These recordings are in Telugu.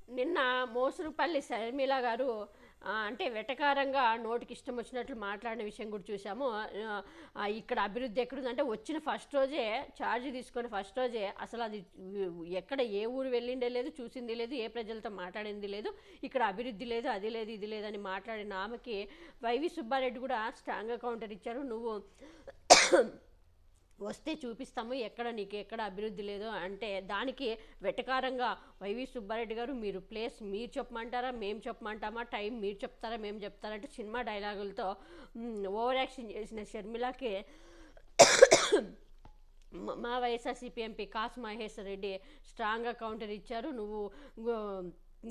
నిన్న మోసురుపల్లి శర్మిల గారు అంటే వెటకారంగా నోటికి ఇష్టం వచ్చినట్లు మాట్లాడిన విషయం కూడా చూసాము. ఇక్కడ అభివృద్ధి ఎక్కడుందంటే వచ్చిన ఫస్ట్ రోజే ఛార్జ్ తీసుకొని ఫస్ట్ రోజే అసలు అది ఎక్కడ ఏ ఊరు వెళ్ళిండే లేదు, చూసింది లేదు, ఏ ప్రజలతో మాట్లాడింది లేదు, ఇక్కడ అభివృద్ధి లేదు, అది లేదు, ఇది లేదని మాట్లాడిన ఆమెకి వైవి సుబ్బారెడ్డి కూడా స్ట్రాంగ్గా కౌంటర్ ఇచ్చారు. నువ్వు వస్తే చూపిస్తాము ఎక్కడ నీకు ఎక్కడ అభివృద్ధి లేదు అంటే దానికి వెటకారంగా వైవి సుబ్బారెడ్డి గారు మీరు ప్లేస్ మీరు చెప్పమంటారా మేము చెప్పమంటామా, టైం మీరు చెప్తారా మేము చెప్తారంటే సినిమా డైలాగులతో ఓవర్ యాక్షన్ చేసిన షర్మిలకి మా వైఎస్ఆర్సీపీ ఎంపీ కాసు మహేశ్వర్ రెడ్డి స్ట్రాంగ్గా కౌంటర్ ఇచ్చారు. నువ్వు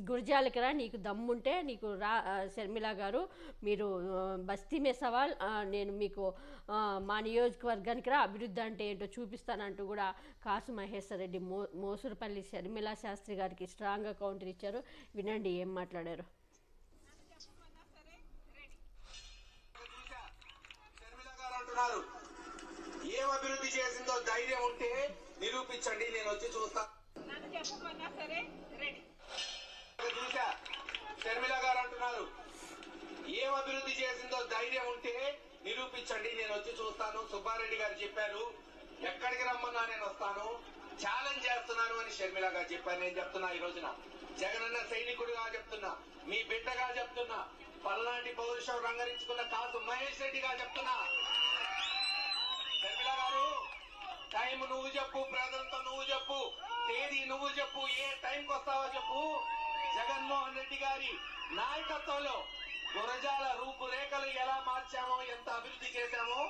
గురజాలకి రా, నీకు దమ్ముంటే నీకు రా షర్మిల గారు, మీరు బస్తీ మే సవాల్, నేను మీకు మా నియోజకవర్గానికి రా, అభివృద్ధి అంటే ఏంటో చూపిస్తానంటూ కూడా కాసు మహేశ్వర్ రెడ్డి మోసురుపల్లి షర్మిలా శాస్త్రి గారికి స్ట్రాంగ్గా కౌంటర్ ఇచ్చారు. వినండి ఏం మాట్లాడారు. ఏం అభివృద్ధి చేసిందో ధైర్యం ఉంటే నిరూపించండి, నేను వచ్చి చూస్తా. చూసా షర్మిల గారు అంటున్నారు ఏం అభివృద్ధి చేసిందో ధైర్యం ఉంటే నిరూపించండి, నేను వచ్చి చూస్తాను. సుబ్బారెడ్డి గారు చెప్పారు ఎక్కడికి రమ్మన్నా నేను వస్తాను, ఛాలెంజ్ చేస్తున్నాను అని షర్మిల గారు చెప్పారు. నేను చెప్తున్నా ఈ రోజున జగనన్న సైనికుడిగా చెప్తున్నా, మీ బిడ్డగా చెప్తున్నా, పల్నాటి పౌరుషం రంగరించుకున్న కాసు మహేష్ రెడ్డిగా చెప్తున్నా. షర్మిల గారు టైం నువ్వు చెప్పు, ప్రజలతో నువ్వు చెప్పు, తేదీ నువ్వు చెప్పు, ఏ టైంకి వస్తావో చెప్పు. జగన్మోహన్ రెడ్డి గారి నాయకత్వంలో గురజాల రూపురేఖలు ఎలా మార్చామో, ఎంత అభివృద్ధి చేశామో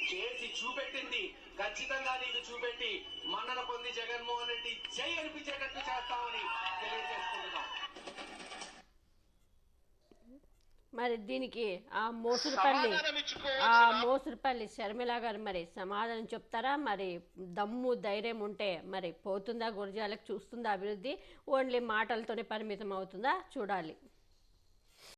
చేసి చూపెట్టింది. ఖచ్చితంగా నీకు చూపెట్టి మన్నన పొంది జగన్మోహన్ రెడ్డి జై అనిపించేటట్టు చేస్తామని తెలియజేసుకుంటున్నాం. మరి దీనికి ఆ మోసురుపల్లి షర్మిల గారు మరి సమాధానం చెప్తారా? మరి దమ్ము ధైర్యం ఉంటే మరి పోతుందా గురజాలకు, చూస్తుందా అభివృద్ధి, ఓన్లీ మాటలతోనే పరిమితం అవుతుందా చూడాలి.